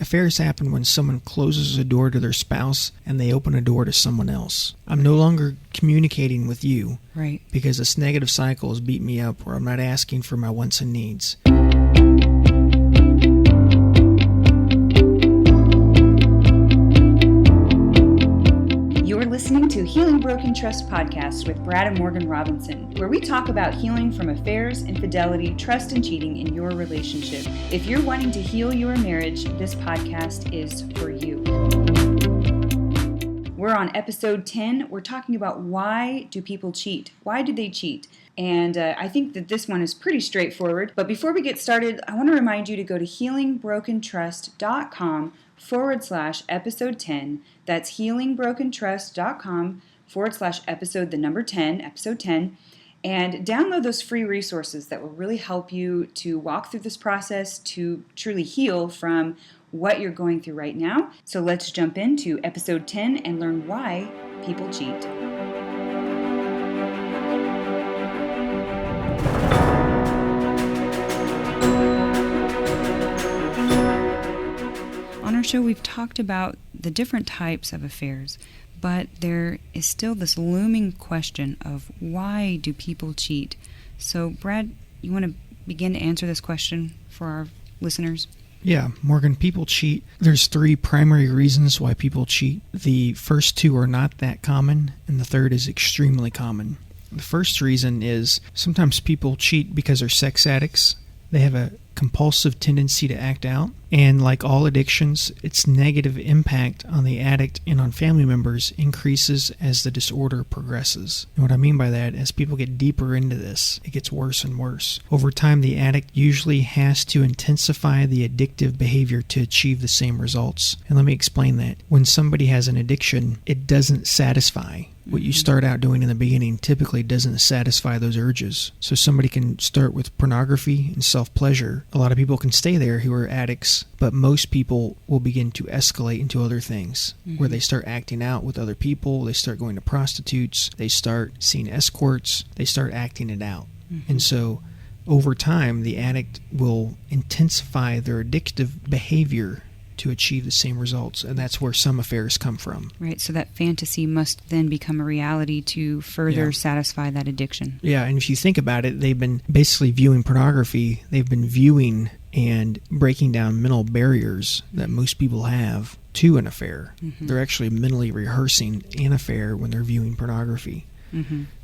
Affairs happen when someone closes a door to their spouse and they open a door to someone else. I'm no longer communicating with you, right, because this negative cycle has beat me up where I'm not asking for my wants and needs. You're listening to Healing Broken Trust podcast with Brad and Morgan Robinson, where we talk about healing from affairs, infidelity, trust, and cheating in your relationship. If you're wanting to heal your marriage, this podcast is for you. We're on episode 10. We're talking about why do people cheat? Why do they cheat? And I think that this one is pretty straightforward. But before we get started, I want to remind you to go to healingbrokentrust.com/episode 10. That's healingbrokentrust.com/episode 10, episode 10. And download those free resources that will really help you to walk through this process to truly heal from what you're going through right now. So let's jump into episode 10 and learn why people cheat. On our show, we've talked about the different types of affairs, but there is still this looming question of why do people cheat? So, Brad, you want to begin to answer this question for our listeners? Yeah, Morgan, people cheat. There's 3 primary reasons why people cheat. The first 2 are not that common, and the third is extremely common. The first reason is sometimes people cheat because they're sex addicts. They have a compulsive tendency to act out, and like all addictions, its negative impact on the addict and on family members increases as the disorder progresses. And what I mean by that, as people get deeper into this, it gets worse and worse. Over time, the addict usually has to intensify the addictive behavior to achieve the same results. And let me explain that. When somebody has an addiction, it doesn't satisfy. What you start out doing in the beginning typically doesn't satisfy those urges. So somebody can start with pornography and self-pleasure. A lot of people can stay there who are addicts, but most people will begin to escalate into other things, where they start acting out with other people, they start going to prostitutes, they start seeing escorts, they start acting it out. And so over time, the addict will intensify their addictive behavior to achieve the same results, and that's where some affairs come from. Right, so that fantasy must then become a reality to further satisfy that addiction. Yeah, and if you think about it, they've been basically viewing pornography, they've been viewing and breaking down mental barriers that most people have to an affair. They're actually mentally rehearsing an affair when they're viewing pornography.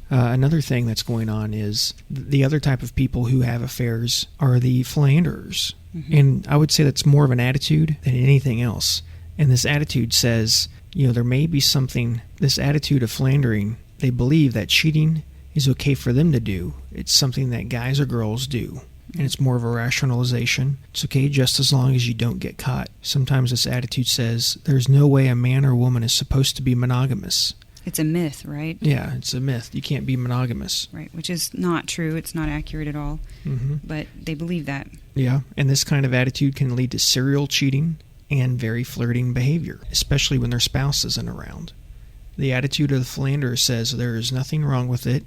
Another thing that's going on is the other type of people who have affairs are the philanderers. And I would say that's more of an attitude than anything else. And this attitude says, there may be something, this attitude of philandering, they believe that cheating is okay for them to do. It's something that guys or girls do. And it's more of a rationalization. It's okay just as long as you don't get caught. Sometimes this attitude says, there's no way a man or woman is supposed to be monogamous. It's a myth, right? Yeah, it's a myth. You can't be monogamous. Right, which is not true. It's not accurate at all. But they believe that. Yeah, and this kind of attitude can lead to serial cheating and very flirting behavior, especially when their spouse isn't around. The attitude of the philanderer says there is nothing wrong with it.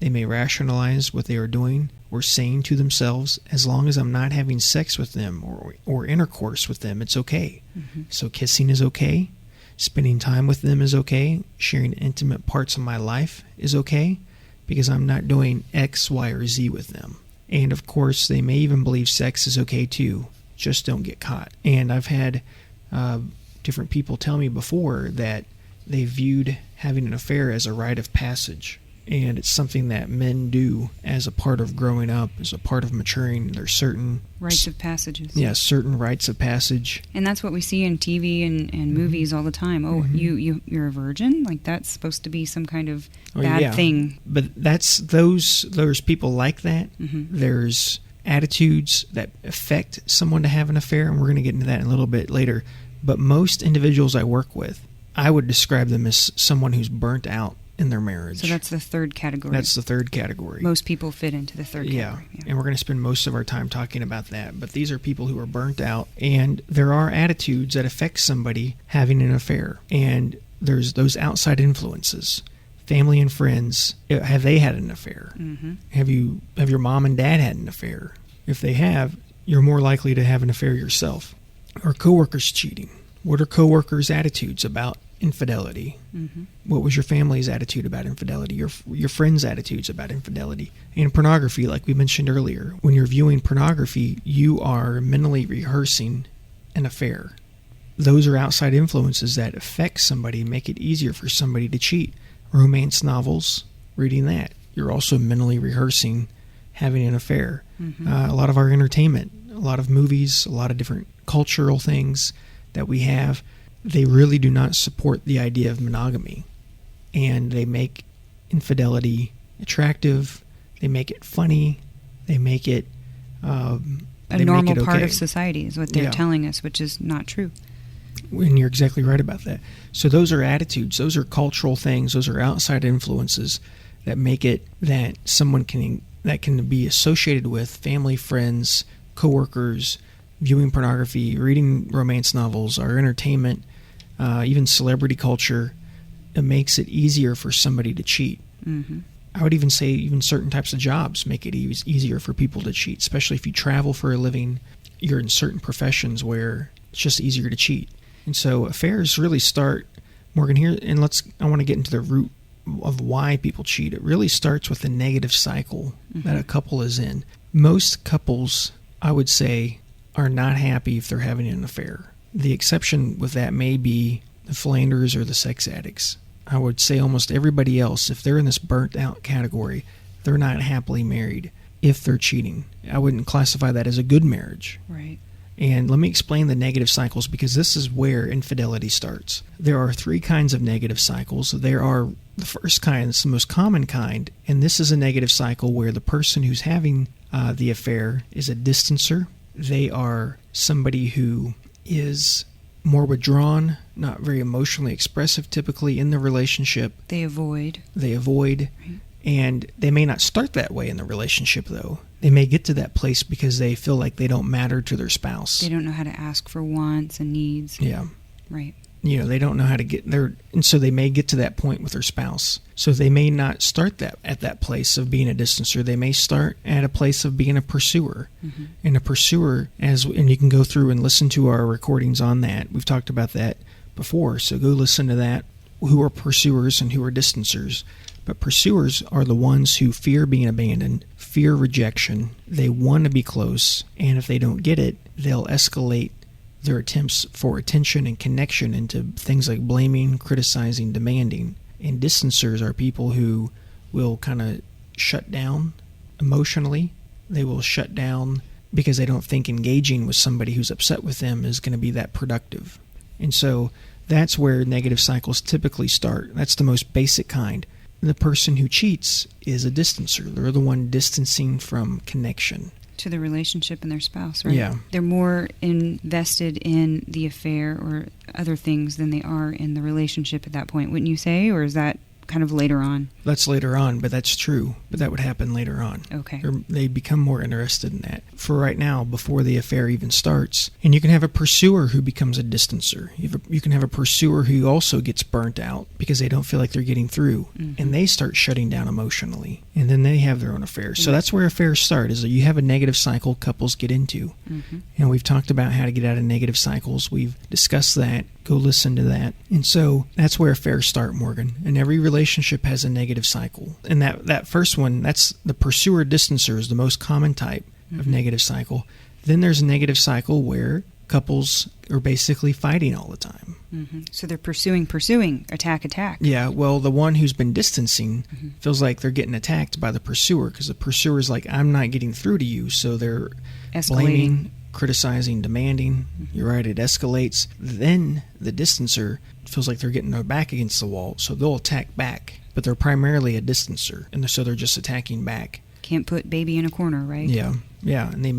They may rationalize what they are doing or saying to themselves, as long as I'm not having sex with them or intercourse with them, it's okay. So kissing is okay. Spending time with them is okay. Sharing intimate parts of my life is okay because I'm not doing X, Y, or Z with them. And of course, they may even believe sex is okay too. Just don't get caught. And I've had different people tell me before that they viewed having an affair as a rite of passage. And it's something that men do as a part of growing up, as a part of maturing. There's certain rites of passages. Yeah, certain rites of passage. And that's what we see in TV and movies all the time. Oh, you're a virgin? Like that's supposed to be some kind of bad thing. But there's people like that. There's attitudes that affect someone to have an affair, and we're going to get into that in a little bit later. But most individuals I work with, I would describe them as someone who's burnt out in their marriage. So that's the third category. That's the third category. Most people fit into the third category. Yeah, and we're going to spend most of our time talking about that. But these are people who are burnt out, and there are attitudes that affect somebody having an affair. And there's those outside influences. Family and friends, have they had an affair? Have your mom and dad had an affair? If they have, you're more likely to have an affair yourself. Are coworkers cheating? What are coworkers' attitudes about infidelity? What was your family's attitude about infidelity? Your friends' attitudes about infidelity? And pornography, like we mentioned earlier, when you're viewing pornography, you are mentally rehearsing an affair. Those are outside influences that affect somebody, make it easier for somebody to cheat. Romance novels, reading that, you're also mentally rehearsing having an affair. A lot of our entertainment, a lot of movies, a lot of different cultural things that we have, they really do not support the idea of monogamy. And they make infidelity attractive, they make it funny, they make it a normal part of society is what they're telling us, which is not true. And you're exactly right about that. So those are attitudes, those are cultural things, those are outside influences that make it that someone can be associated with family, friends, coworkers, viewing pornography, reading romance novels, our entertainment, even celebrity culture. It makes it easier for somebody to cheat. I would even say even certain types of jobs make it easier for people to cheat, especially if you travel for a living. You're in certain professions where it's just easier to cheat. And so affairs really start, Morgan, here, and I want to get into the root of why people cheat. It really starts with the negative cycle that a couple is in. Most couples, I would say, are not happy if they're having an affair. The exception with that may be the philanderers or the sex addicts. I would say almost everybody else, if they're in this burnt out category, they're not happily married if they're cheating. I wouldn't classify that as a good marriage. Right. And let me explain the negative cycles, because this is where infidelity starts. There are 3 kinds of negative cycles. There are the first kind, it's the most common kind, and this is a negative cycle where the person who's having the affair is a distancer. They are somebody who is more withdrawn, not very emotionally expressive typically in the relationship. They avoid. Right. And they may not start that way in the relationship, though. They may get to that place because they feel like they don't matter to their spouse. They don't know how to ask for wants and needs. Yeah. Right. They don't know how to get there, and so they may get to that point with their spouse. So they may not start that at that place of being a distancer. They may start at a place of being a pursuer. And a pursuer, and you can go through and listen to our recordings on that. We've talked about that before, so go listen to that. Who are pursuers and who are distancers? But pursuers are the ones who fear being abandoned, fear rejection. They want to be close, and if they don't get it, they'll escalate their attempts for attention and connection into things like blaming, criticizing, demanding. And distancers are people who will kind of shut down emotionally. They will shut down because they don't think engaging with somebody who's upset with them is going to be that productive. And so that's where negative cycles typically start. That's the most basic kind. The person who cheats is a distancer. They're the one distancing from connection. To the relationship and their spouse, right? Yeah. They're more invested in the affair or other things than they are in the relationship at that point, wouldn't you say? Or is that kind of later on? That's later on, but that's true. But that would happen later on. Okay. They become more interested in that. For right now, before the affair even starts. And you can have a pursuer who becomes a distancer. You can have a pursuer who also gets burnt out because they don't feel like they're getting through. And they start shutting down emotionally. And then they have their own affairs. So that's where affairs start, is that you have a negative cycle couples get into. And we've talked about how to get out of negative cycles. We've discussed that. Go listen to that. And so that's where affairs start, Morgan. And every relationship has a negative cycle. And that first one, that's the pursuer-distancer, is the most common type of negative cycle. Then there's a negative cycle where couples are basically fighting all the time. So they're pursuing, attack. Yeah, well, the one who's been distancing feels like they're getting attacked by the pursuer, because the pursuer is like, I'm not getting through to you, so they're blaming, criticizing, demanding. You're right, it escalates. Then the distancer feels like they're getting their back against the wall, so they'll attack back. But they're primarily a distancer, and so they're just attacking back. Can't put baby in a corner, right? Yeah, and they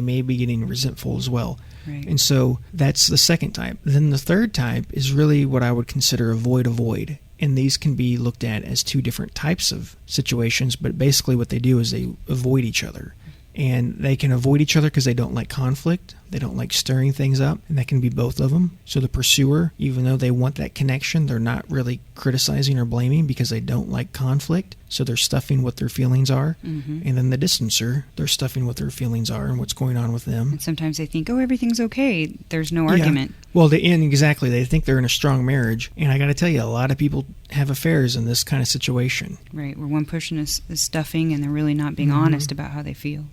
may be getting resentful as well. Right. And so that's the second type. Then the third type is really what I would consider avoid. And these can be looked at as 2 different types of situations, but basically what they do is they avoid each other. And they can avoid each other because they don't like conflict. They don't like stirring things up, and that can be both of them. So the pursuer, even though they want that connection, they're not really criticizing or blaming because they don't like conflict. So they're stuffing what their feelings are. And then the distancer, they're stuffing what their feelings are and what's going on with them. And sometimes they think, oh, everything's okay. There's no argument. Well, exactly. They think they're in a strong marriage. And I got to tell you, a lot of people have affairs in this kind of situation. Right, where one person is stuffing and they're really not being honest about how they feel.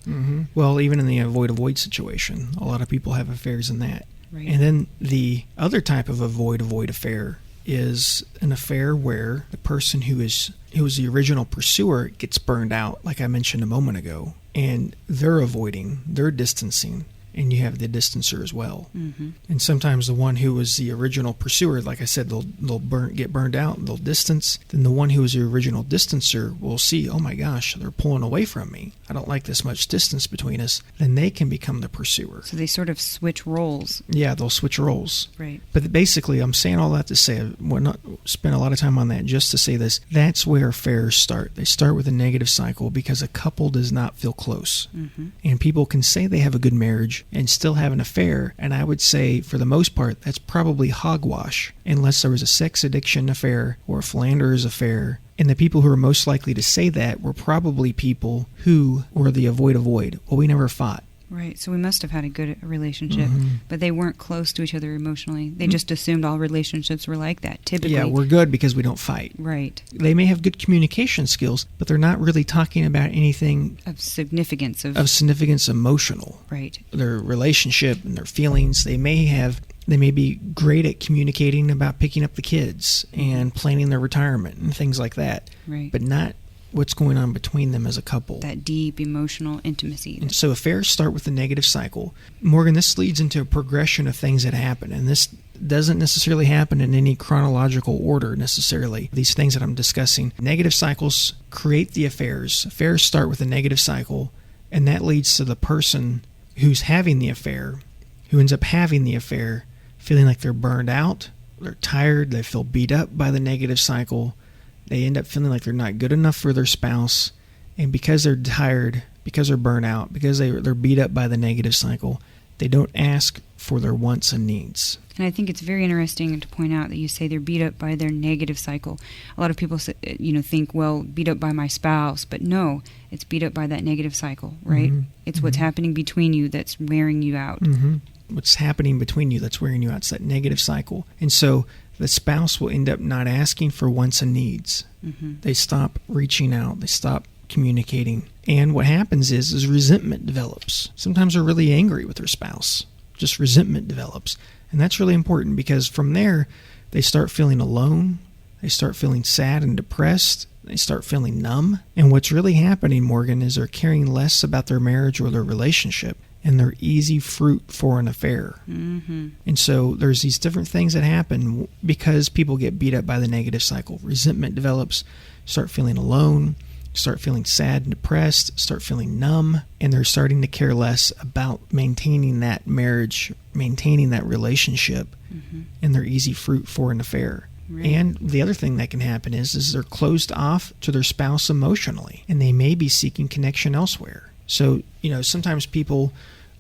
Well, even in the avoid situation, a lot of people have affairs in that. Right. And then the other type of avoid affair is an affair where the person who was the original pursuer gets burned out, like I mentioned a moment ago, and they're avoiding, they're distancing, and you have the distancer as well. And sometimes the one who was the original pursuer, like I said, they'll get burned out, they'll distance. Then the one who was the original distancer will see, oh my gosh, they're pulling away from me. I don't like this much distance between us. Then they can become the pursuer. So they sort of switch roles. Yeah, they'll switch roles. Right. But basically, I'm saying all that to say, I will not spend a lot of time on that just to say this. That's where affairs start. They start with a negative cycle because a couple does not feel close. And people can say they have a good marriage and still have an affair, and I would say for the most part that's probably hogwash unless there was a sex addiction affair or a philanderer's affair. And the people who are most likely to say that were probably people who were the avoid. Well, we never fought. Right, so we must have had a good relationship, but they weren't close to each other emotionally. They just assumed all relationships were like that, typically. Yeah, we're good because we don't fight. Right. They may have good communication skills, but they're not really talking about anything of significance. Of significance emotional. Right. Their relationship and their feelings, they may be great at communicating about picking up the kids and planning their retirement and things like that. Right. But not what's going on between them as a couple. That deep emotional intimacy. And so affairs start with the negative cycle. Morgan, this leads into a progression of things that happen, and this doesn't necessarily happen in any chronological order necessarily. These things that I'm discussing, negative cycles create the affairs. Affairs start with a negative cycle, and that leads to the person who's having the affair, who ends up having the affair, feeling like they're burned out, they're tired, they feel beat up by the negative cycle. They end up feeling like they're not good enough for their spouse. And because they're tired, because they're burnt out, because they're beat up by the negative cycle, they don't ask for their wants and needs. And I think it's very interesting to point out that you say they're beat up by their negative cycle. A lot of people think, well, beat up by my spouse. But no, it's beat up by that negative cycle, right? It's what's happening between you that's wearing you out. What's happening between you that's wearing you out. It's that negative cycle. And so the spouse will end up not asking for wants and needs. They stop reaching out. They stop communicating. And what happens is resentment develops. Sometimes they're really angry with their spouse. Just resentment develops. And that's really important because from there, they start feeling alone. They start feeling sad and depressed. They start feeling numb. And what's really happening, Morgan, is they're caring less about their marriage or their relationship. And they're easy fruit for an affair. And so there's these different things that happen because people get beat up by the negative cycle. Resentment develops, start feeling alone, start feeling sad and depressed, start feeling numb, and they're starting to care less about maintaining that marriage, maintaining that relationship, and they're easy fruit for an affair. Right. And the other thing that can happen is they're closed off to their spouse emotionally, and they may be seeking connection elsewhere. So, sometimes people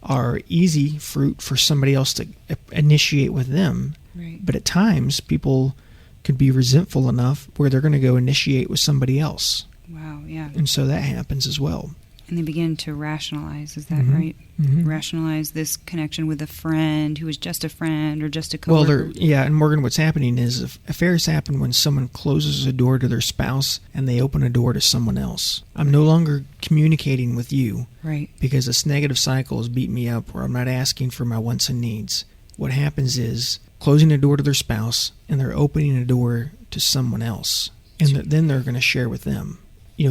are easy fruit for somebody else to initiate with them. Right. But at times, people could be resentful enough where they're going to go initiate with somebody else. Wow, yeah. And so that happens as well. And they begin to rationalize, is that right? Rationalize this connection with a friend who is just a friend or just a coworker. Well, and Morgan, what's happening is affairs happen when someone closes a door to their spouse and they open a door to someone else. I'm no longer communicating with you because this negative cycle has beat me up or I'm not asking for my wants and needs. What happens is closing a door to their spouse and they're opening a door to someone else. And then they're going to share with them.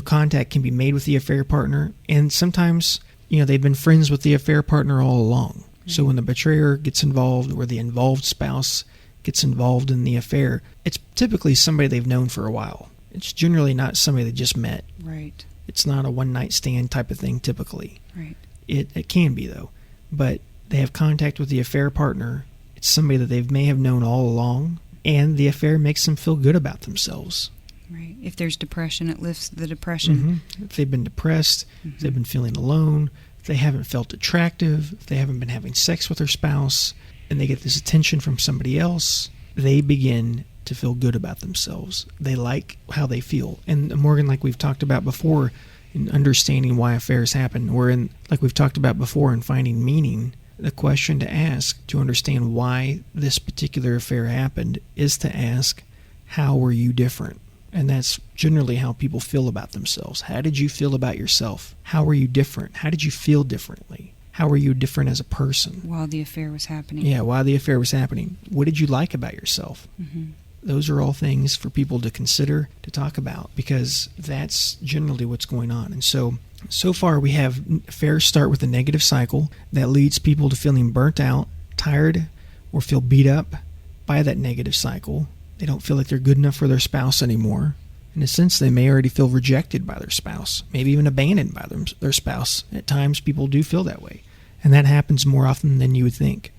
Contact can be made with the affair partner, and sometimes, they've been friends with the affair partner all along. So when the betrayer gets involved or the involved spouse gets involved in the affair, it's typically somebody they've known for a while. It's generally not somebody they just met. Right. It's not a one-night stand type of thing typically. Right. It can be, though. But they have contact with the affair partner. It's somebody that they may have known all along, and the affair makes them feel good about themselves. Right. If there's depression, it lifts the depression. If they've been depressed, if they've been feeling alone, if they haven't felt attractive, if they haven't been having sex with their spouse, and they get this attention from somebody else, they begin to feel good about themselves. They like how they feel. And Morgan, like we've talked about before, in understanding why affairs happen, or in, like we've talked about before, in finding meaning, the question to ask to understand why this particular affair happened is to ask, how were you different? And that's generally how people feel about themselves. How did you feel about yourself? How were you different? How did you feel differently? How were you different as a person? While the affair was happening. Yeah, while the affair was happening. What did you like about yourself? Mm-hmm. Those are all things for people to consider, to talk about, because that's generally what's going on. And so far we have affairs start with a negative cycle that leads people to feeling burnt out, tired, or feel beat up by that negative cycle. They don't feel like they're good enough for their spouse anymore. In a sense, they may already feel rejected by their spouse, maybe even abandoned by their spouse. At times, people do feel that way, and that happens more often than you would think.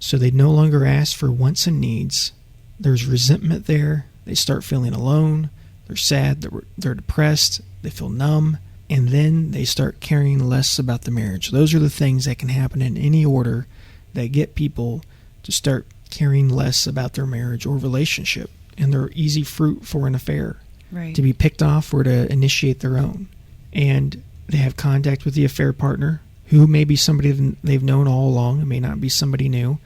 So they no longer ask for wants and needs. There's resentment there. They start feeling alone. They're sad. They're depressed. They feel numb. And then they start caring less about the marriage. Those are the things that can happen in any order that get people to start caring less about their marriage or relationship. And they're easy fruit for an affair. Right. To be picked off or to initiate their own. And they have contact with the affair partner, who may be somebody they've known all along. It may not be somebody new.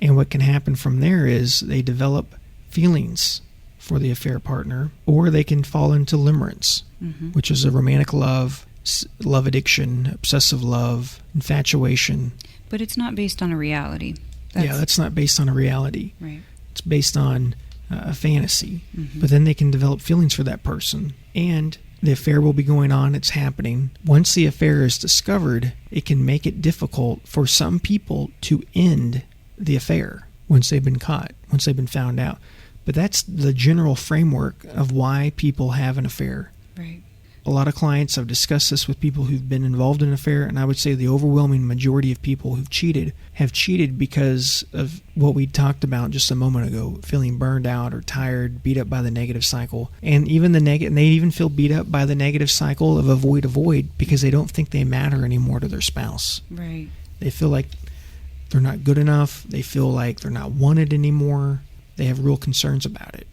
And what can happen from there is they develop feelings for the affair partner, or they can fall into limerence, which is a romantic love addiction, obsessive love, infatuation. But it's not based on a reality. That's not based on a reality. Right. It's based on a fantasy. Mm-hmm. But then they can develop feelings for that person, and the affair will be going on. It's happening. Once the affair is discovered, it can make it difficult for some people to end the affair once they've been caught, once they've been found out. But that's the general framework of why people have an affair. Right. A lot of clients, I've discussed this with people who've been involved in an affair, and I would say the overwhelming majority of people who've cheated have cheated because of what we talked about just a moment ago, feeling burned out or tired, beat up by the negative cycle. And even and they even feel beat up by the negative cycle of avoid because they don't think they matter anymore to their spouse. Right. They feel like they're not good enough. They feel like they're not wanted anymore. They have real concerns about it.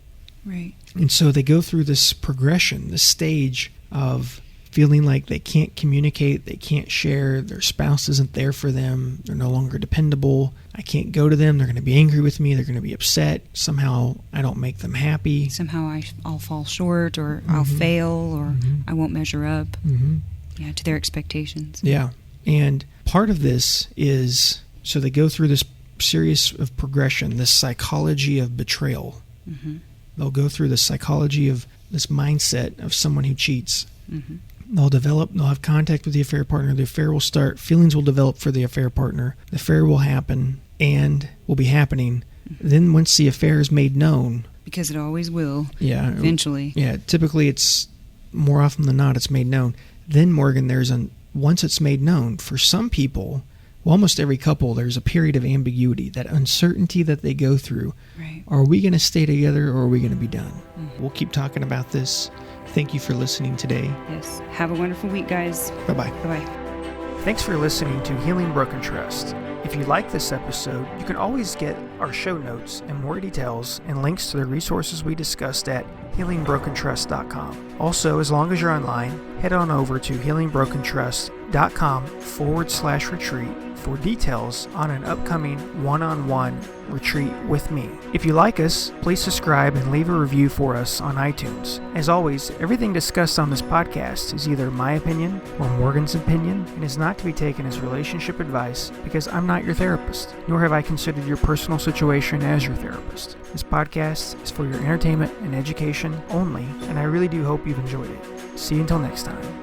Right. And so they go through this progression, this stage of feeling like they can't communicate, they can't share, their spouse isn't there for them, they're no longer dependable, I can't go to them, they're going to be angry with me, they're going to be upset, somehow I don't make them happy. Somehow I'll fall short, or I'll fail, or I won't measure up to their expectations. Yeah. And part of this is, so they go through this series of progression, this psychology of betrayal. They'll go through the psychology of this mindset of someone who cheats. They'll have contact with the affair partner. The affair will start. Feelings will develop for the affair partner. The affair will happen and will be happening. Then once the affair is made known, because it always will, eventually. Yeah, typically it's more often than not it's made known. Then, Morgan, once it's made known, for some people, well, almost every couple, there's a period of ambiguity, that uncertainty that they go through. Right. Are we going to stay together, or are we going to be done? We'll keep talking about this. Thank you for listening today. Yes. Have a wonderful week, guys. Bye-bye. Bye-bye. Thanks for listening to Healing Broken Trust. If you like this episode, you can always get our show notes and more details and links to the resources we discussed at healingbrokentrust.com. Also, as long as you're online, head on over to healingbrokentrust.com/retreat for details on an upcoming one-on-one retreat with me. If you like us, please subscribe and leave a review for us on iTunes. As always, everything discussed on this podcast is either my opinion or Morgan's opinion and is not to be taken as relationship advice, because I'm not your therapist, nor have I considered your personal situation as your therapist. This podcast is for your entertainment and education only, and I really do hope you've enjoyed it. See you until next time.